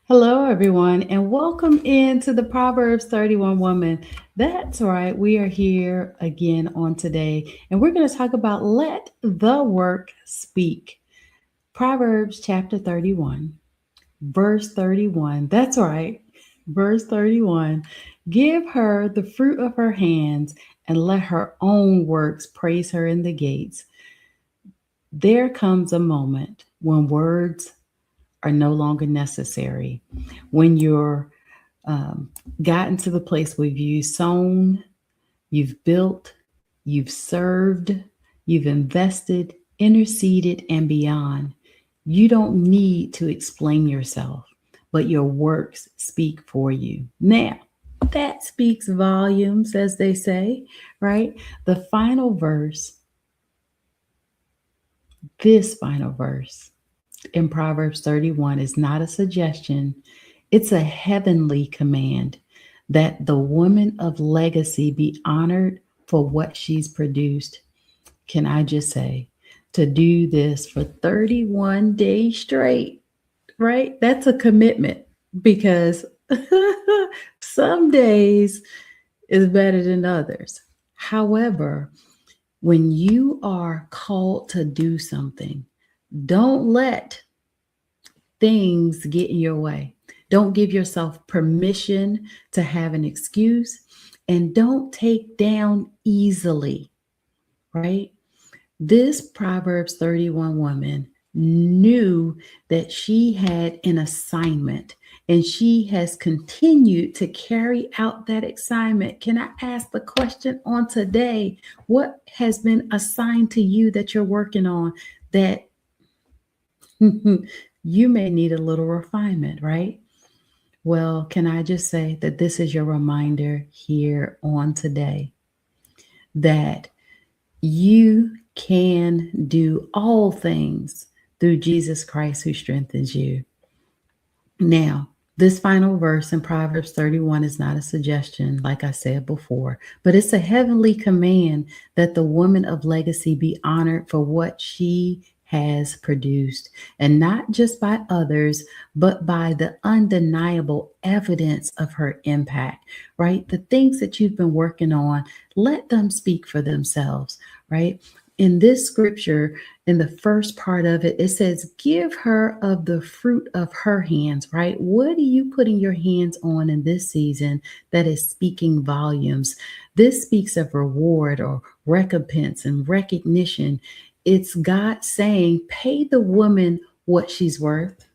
Hello, everyone, and welcome into the Proverbs 31 Woman. That's right, we are here again on today, and we're going to talk about let the work speak. Proverbs chapter 31, verse 31. That's right, verse 31. Give her the fruit of her hands, and let her own works praise her in the gates. There comes a moment when words are no longer necessary, when you're um, gotten to the place where you've sown, you've built, you've served, you've invested, interceded, and beyond. You don't need to explain yourself, but your works speak for you. Now, that speaks volumes, as they say, right? The final verse, this final verse in Proverbs 31 is not a suggestion, it's a heavenly command that the woman of legacy be honored for what she's produced. Can I just say, to do this for 31 days straight, right? That's a commitment because some days is better than others. However, when you are called to do something, don't let things get in your way. Don't give yourself permission to have an excuse and don't take down easily, right? This Proverbs 31 woman knew that she had an assignment and she has continued to carry out that assignment. Can I ask the question on today? What has been assigned to you that you're working on that you may need a little refinement, right? Well, can I just say that this is your reminder here on today that you can do all things through Jesus Christ who strengthens you. Now, this final verse in Proverbs 31 is not a suggestion, like I said before, but it's a heavenly command that the woman of legacy be honored for what she has produced, and not just by others, but by the undeniable evidence of her impact, right? The things that you've been working on, let them speak for themselves, right? In this scripture, in the first part of it, it says, give her of the fruit of her hands, right? What are you putting your hands on in this season that is speaking volumes? This speaks of reward or recompense and recognition. It's God saying, pay the woman what she's worth.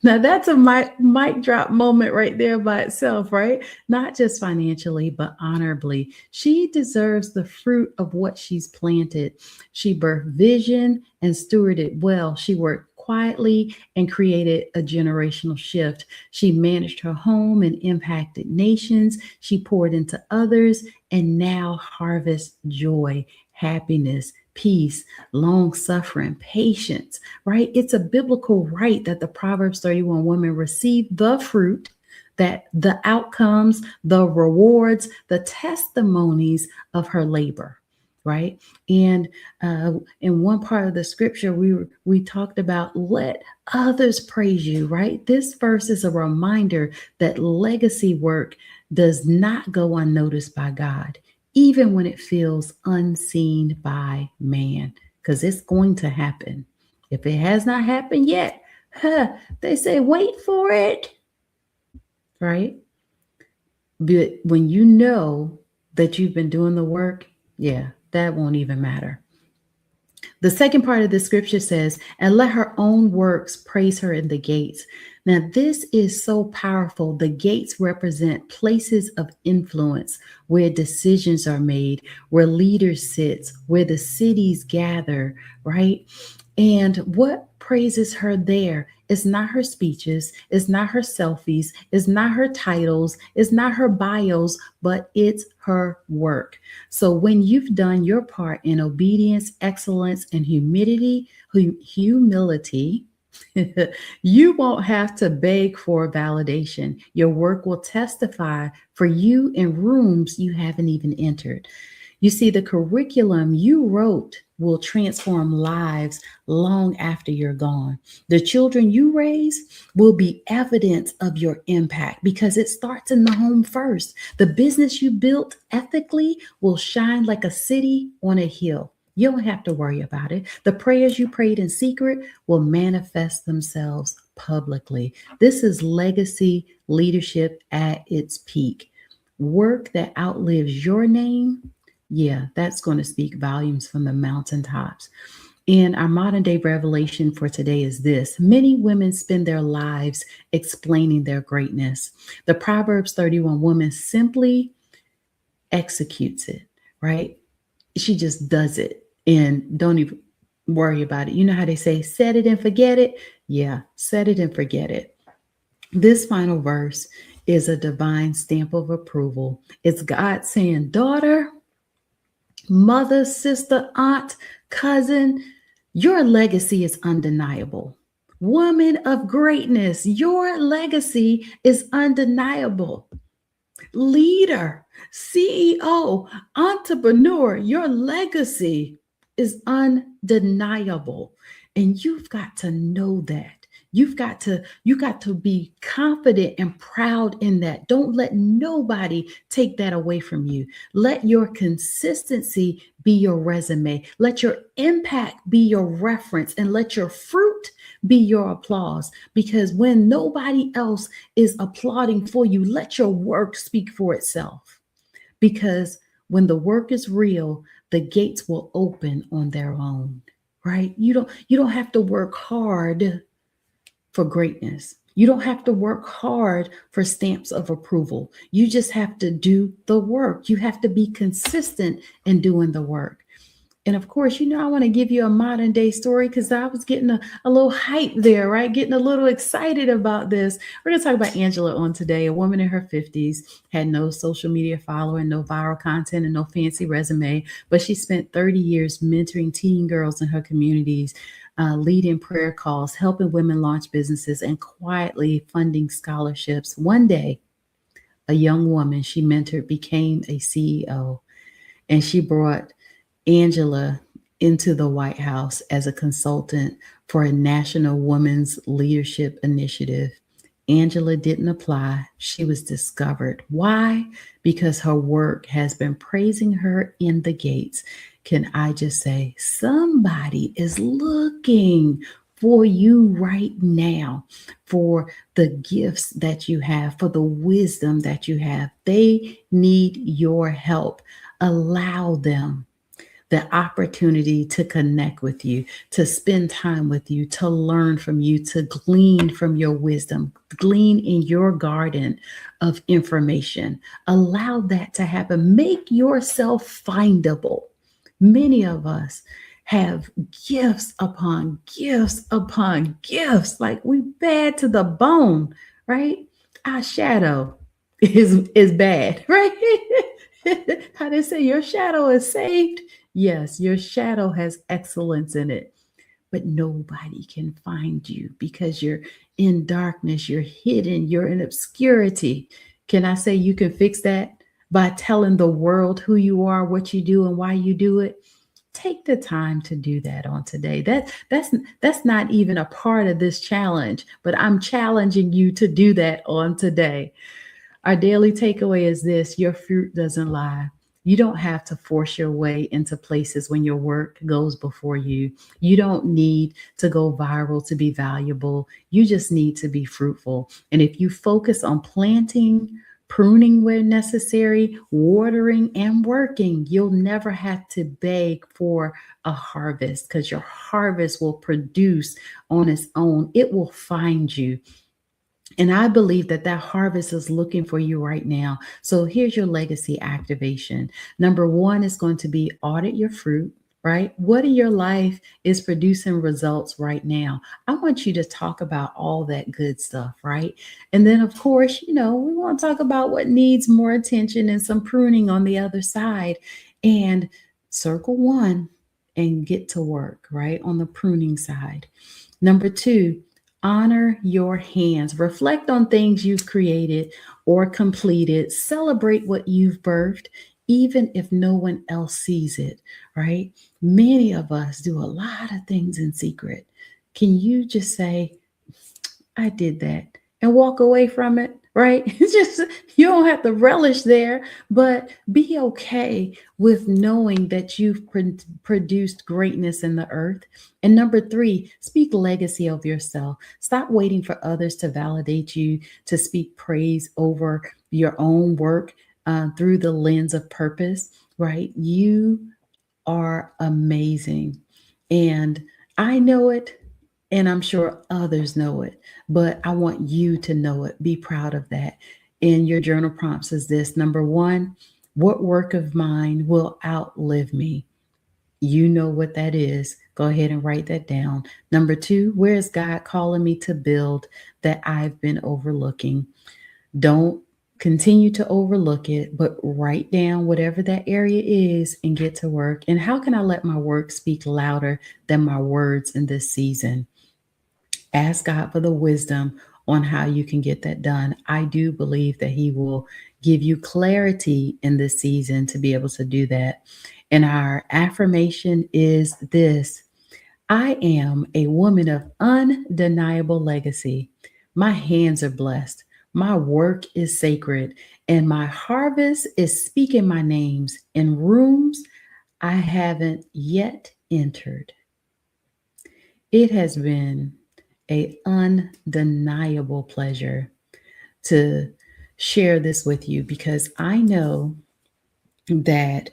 Now that's a mic drop moment right there by itself, right? Not just financially, but honorably. She deserves the fruit of what she's planted. She birthed vision and stewarded well. She worked quietly and created a generational shift. She managed her home and impacted nations. She poured into others and now harvests joy, happiness, peace, long suffering, patience, right? It's a biblical right that the Proverbs 31 woman receive the fruit, that the outcomes, the rewards, the testimonies of her labor, right? And in one part of the scripture, we talked about let others praise you, right? This verse is a reminder that legacy work does not go unnoticed by God, even when it feels unseen by man, because it's going to happen. If it has not happened yet, they say, wait for it, right? But when you know that you've been doing the work, yeah, that won't even matter. The second part of the scripture says, and let her own works praise her in the gates. Now, this is so powerful. The gates represent places of influence where decisions are made, where leaders sit, where the cities gather, right? And what praises her there is not her speeches, it's not her selfies, it's not her titles, it's not her bios, but it's her work. So when you've done your part in obedience, excellence, and humility, you won't have to beg for validation. Your work will testify for you in rooms you haven't even entered. You see, the curriculum you wrote will transform lives long after you're gone. The children you raise will be evidence of your impact because it starts in the home first. The business you built ethically will shine like a city on a hill. You don't have to worry about it. The prayers you prayed in secret will manifest themselves publicly. This is legacy leadership at its peak. Work that outlives your name, yeah, that's going to speak volumes from the mountaintops. And our modern day revelation for today is this: many women spend their lives explaining their greatness. The Proverbs 31 woman simply executes it, right? She just does it and don't even worry about it. You know how they say, set it and forget it? Yeah, set it and forget it. This final verse is a divine stamp of approval. It's God saying, daughter, mother, sister, aunt, cousin, your legacy is undeniable. Woman of greatness, your legacy is undeniable. Leader, CEO, entrepreneur, your legacy is undeniable. And you've got to know that. You got to be confident and proud in that. Don't let nobody take that away from you. Let your consistency be your resume. Let your impact be your reference, and let your fruit be your applause. Because when nobody else is applauding for you, let your work speak for itself. Because when the work is real, the gates will open on their own, right? You don't have to work hard for greatness. You don't have to work hard for stamps of approval. You just have to do the work. You have to be consistent in doing the work. And of course, I want to give you a modern day story because I was getting a little hype there, right? Getting a little excited about this. We're going to talk about Angela on today. A woman in her 50s, had no social media following, no viral content, and no fancy resume, but she spent 30 years mentoring teen girls in her communities, leading prayer calls, helping women launch businesses, and quietly funding scholarships. One day, a young woman she mentored became a CEO, and she brought Angela into the White House as a consultant for a national women's leadership initiative. Angela didn't apply. She was discovered. Why? Because her work has been praising her in the gates. Can I just say, somebody is looking for you right now, for the gifts that you have, for the wisdom that you have. They need your help. Allow them the opportunity to connect with you, to spend time with you, to learn from you, to glean from your wisdom, glean in your garden of information. Allow that to happen. Make yourself findable. Many of us have gifts upon gifts upon gifts, like we bad to the bone, right? Our shadow is bad, right? How they say your shadow is saved. Yes, your shadow has excellence in it, but nobody can find you because you're in darkness, you're hidden, you're in obscurity. Can I say you can fix that by telling the world who you are, what you do, and why you do it? Take the time to do that on today. That's not even a part of this challenge, but I'm challenging you to do that on today. Our daily takeaway is this: your fruit doesn't lie. You don't have to force your way into places when your work goes before you. You don't need to go viral to be valuable. You just need to be fruitful. And if you focus on planting, pruning where necessary, watering, and working, you'll never have to beg for a harvest because your harvest will produce on its own. It will find you. And I believe that harvest is looking for you right now. So here's your legacy activation. Number one is going to be audit your fruit, right? What in your life is producing results right now? I want you to talk about all that good stuff, right? And then, of course, we want to talk about what needs more attention and some pruning on the other side. And circle one and get to work, right? On the pruning side. Number two, honor your hands. Reflect on things you've created or completed. Celebrate what you've birthed, even if no one else sees it, right? Many of us do a lot of things in secret. Can you just say, I did that, and walk away from it, right? It's just, you don't have to relish there, but be okay with knowing that you've produced greatness in the earth. And number three, speak legacy of yourself. Stop waiting for others to validate you, to speak praise over your own work through the lens of purpose, right? You are amazing. And I know it, and I'm sure others know it, but I want you to know it. Be proud of that. And your journal prompts is this: number one, what work of mine will outlive me? You know what that is. Go ahead and write that down. Number two, where is God calling me to build that I've been overlooking? Don't continue to overlook it, but write down whatever that area is and get to work. And how can I let my work speak louder than my words in this season? Ask God for the wisdom on how you can get that done. I do believe that He will give you clarity in this season to be able to do that. And our affirmation is this: I am a woman of undeniable legacy. My hands are blessed. My work is sacred, and my harvest is speaking my names in rooms I haven't yet entered. It has been a undeniable pleasure to share this with you, because I know that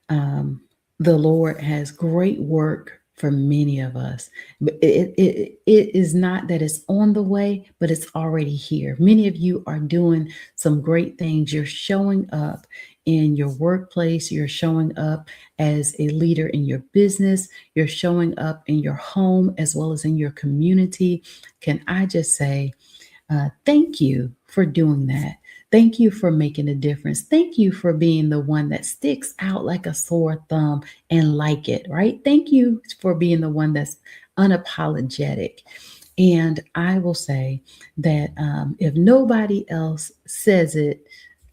um, the Lord has great work for many of us. But it is not that it's on the way, but it's already here. Many of you are doing some great things. You're showing up in your workplace. You're showing up as a leader in your business. You're showing up in your home as well as in your community. Can I just say, thank you for doing that. Thank you for making a difference. Thank you for being the one that sticks out like a sore thumb and like it, right? Thank you for being the one that's unapologetic. And I will say that if nobody else says it,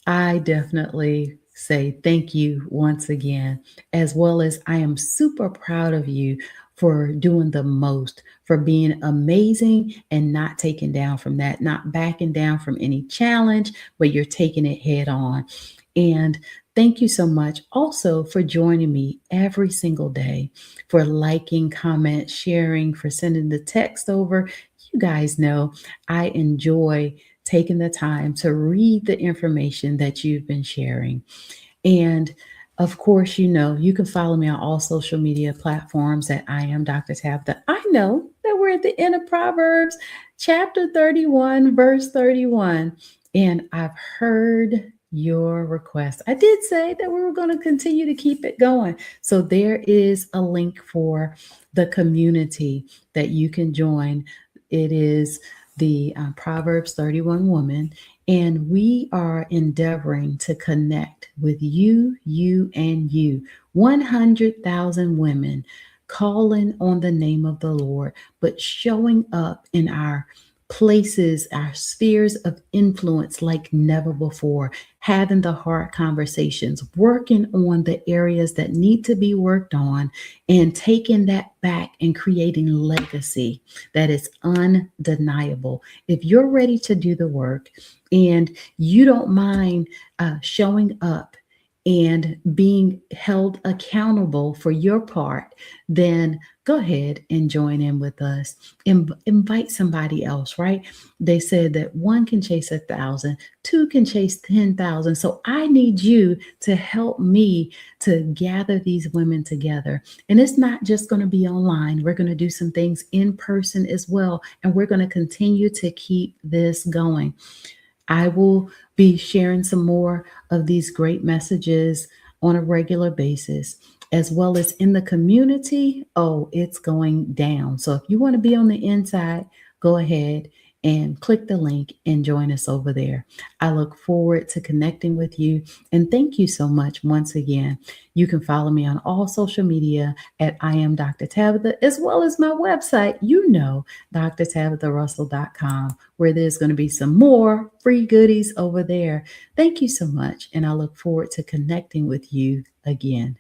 I definitely say thank you once again, as well as I am super proud of you for doing the most, for being amazing and not taking down from that, not backing down from any challenge, but you're taking it head on. And thank you so much also for joining me every single day, for liking, comment, sharing, for sending the text over. You guys know I enjoy taking the time to read the information that you've been sharing. And of course, you know, you can follow me on all social media platforms at I am Dr. Tabitha. I know that we're at the end of Proverbs, chapter 31, verse 31. And I've heard your request. I did say that we were going to continue to keep it going. So there is a link for the community that you can join. It is the Proverbs 31 woman, and we are endeavoring to connect with you, and you. 100,000 women calling on the name of the Lord, but showing up in our places, our spheres of influence like never before, having the hard conversations, working on the areas that need to be worked on, and taking that back and creating legacy that is undeniable. If you're ready to do the work and you don't mind showing up and being held accountable for your part, then go ahead and join in with us. Invite somebody else, right? They said that one can chase 1,000, two can chase 10,000. So I need you to help me to gather these women together. And it's not just going to be online. We're going to do some things in person as well. And we're going to continue to keep this going. I will be sharing some more of these great messages on a regular basis, as well as in the community. Oh, it's going down. So if you want to be on the inside, go ahead and click the link and join us over there. I look forward to connecting with you. And thank you so much once again. You can follow me on all social media at I am Dr. Tabitha, as well as my website, drtabitharussell.com, where there's going to be some more free goodies over there. Thank you so much. And I look forward to connecting with you again.